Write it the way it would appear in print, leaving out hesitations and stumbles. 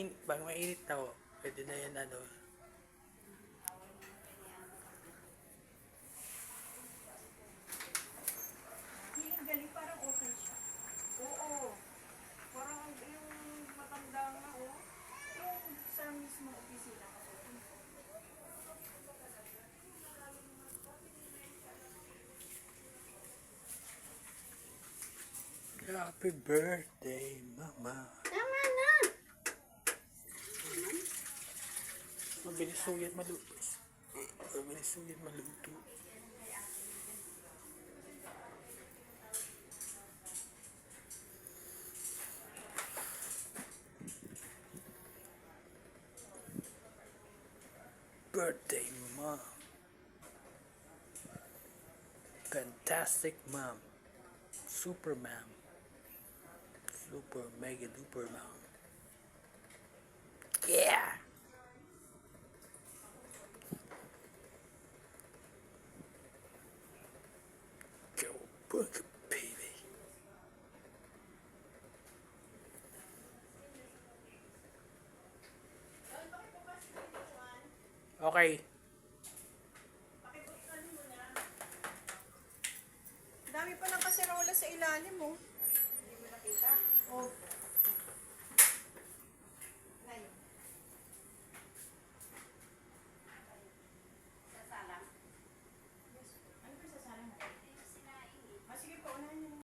pag mainit na ho, pwede na yan ano. Feeling galing parang okay siya. Oo. Parang yung matanda nga, oh. Yung sa mismo opisina ko. Happy birthday, Mama. Tama na! Mabilis sugit maluto. Mabilis sugit maluto. Birthday, Mom. Fantastic Mom. Super Mom. Super mega duper Mom. Yeah! Go book, baby. Okay. Dami pa ng kaserola sa ilalim, oh.